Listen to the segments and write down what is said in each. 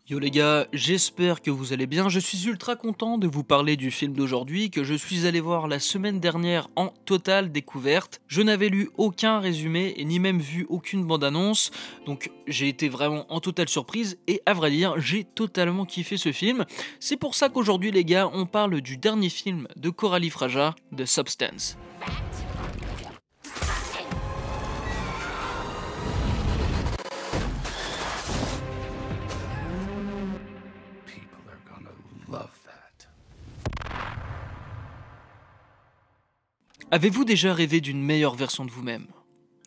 Yo les gars, j'espère que vous allez bien, je suis ultra content de vous parler du film d'aujourd'hui que je suis allé voir la semaine dernière en totale découverte. Je n'avais lu aucun résumé et ni même vu aucune bande-annonce, donc j'ai été vraiment en totale surprise et à vrai dire, j'ai totalement kiffé ce film. C'est pour ça qu'aujourd'hui les gars, on parle du dernier film de Coralie Fraja, The Substance. Avez-vous déjà rêvé d'une meilleure version de vous-même ?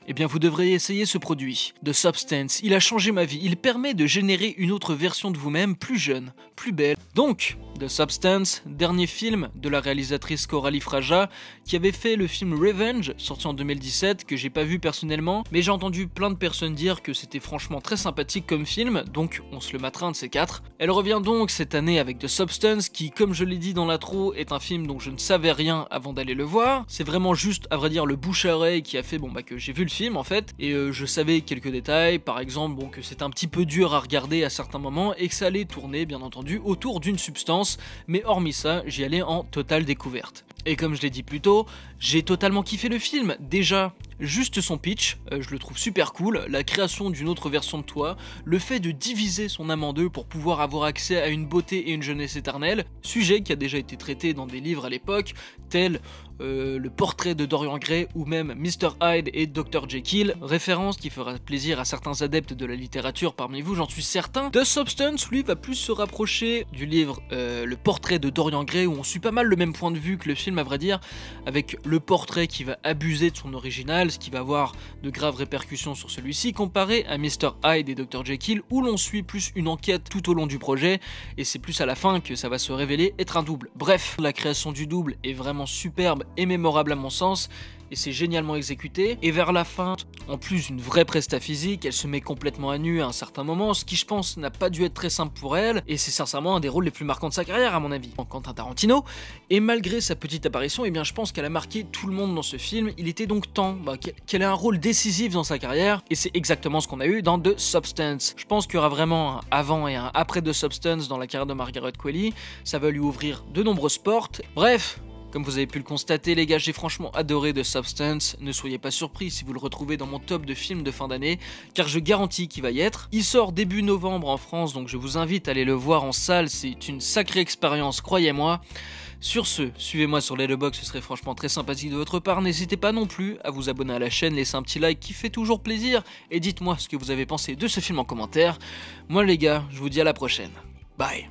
Eh bien vous devriez essayer ce produit, The Substance. Il a changé ma vie, il permet de générer une autre version de vous-même plus jeune, plus belle. Donc, The Substance, dernier film de la réalisatrice Coralie Fraja, qui avait fait le film Revenge, sorti en 2017, que j'ai pas vu personnellement, mais j'ai entendu plein de personnes dire que c'était franchement très sympathique comme film, donc on se le matera un de ces quatre. Elle revient donc cette année avec The Substance, qui, comme je l'ai dit dans l'intro, est un film dont je ne savais rien avant d'aller le voir. C'est vraiment juste, à vrai dire, le bouche à oreille qui a fait que j'ai vu le film en fait, et je savais quelques détails, par exemple que c'était un petit peu dur à regarder à certains moments, et que ça allait tourner bien entendu autour d'une substance, mais hormis ça, j'y allais en totale découverte. Et comme je l'ai dit plus tôt, j'ai totalement kiffé le film. Déjà, juste son pitch, je le trouve super cool, la création d'une autre version de toi, le fait de diviser son âme en deux pour pouvoir avoir accès à une beauté et une jeunesse éternelle, sujet qui a déjà été traité dans des livres à l'époque, tels le portrait de Dorian Gray ou même Mr. Hyde et Dr. Jekyll, référence qui fera plaisir à certains adeptes de la littérature parmi vous, j'en suis certain. The Substance, lui, va plus se rapprocher du livre le portrait de Dorian Gray, où on suit pas mal le même point de vue que le film à vrai dire, avec le portrait qui va abuser de son original, ce qui va avoir de graves répercussions sur celui-ci, comparé à Mr. Hyde et Dr. Jekyll, où l'on suit plus une enquête tout au long du projet, et c'est plus à la fin que ça va se révéler être un double. Bref, la création du double est vraiment superbe et mémorable à mon sens, et c'est génialement exécuté. Et vers la fin, en plus d'une vraie presta physique, elle se met complètement à nu à un certain moment, ce qui je pense n'a pas dû être très simple pour elle, et c'est sincèrement un des rôles les plus marquants de sa carrière à mon avis, en Quentin Tarantino. Et malgré sa petite apparition, eh bien je pense qu'elle a marqué tout le monde dans ce film. Il était donc temps qu'elle ait un rôle décisif dans sa carrière, et c'est exactement ce qu'on a eu dans The Substance. Je pense qu'il y aura vraiment un avant et un après The Substance dans la carrière de Margaret Qualley, ça va lui ouvrir de nombreuses portes. Bref, comme vous avez pu le constater les gars, j'ai franchement adoré The Substance, ne soyez pas surpris si vous le retrouvez dans mon top de films de fin d'année, car je garantis qu'il va y être. Il sort début novembre en France, donc je vous invite à aller le voir en salle, c'est une sacrée expérience, croyez-moi. Sur ce, suivez-moi sur Letterboxd, ce serait franchement très sympathique de votre part, n'hésitez pas non plus à vous abonner à la chaîne, laisser un petit like qui fait toujours plaisir, et dites-moi ce que vous avez pensé de ce film en commentaire. Moi les gars, je vous dis à la prochaine, bye.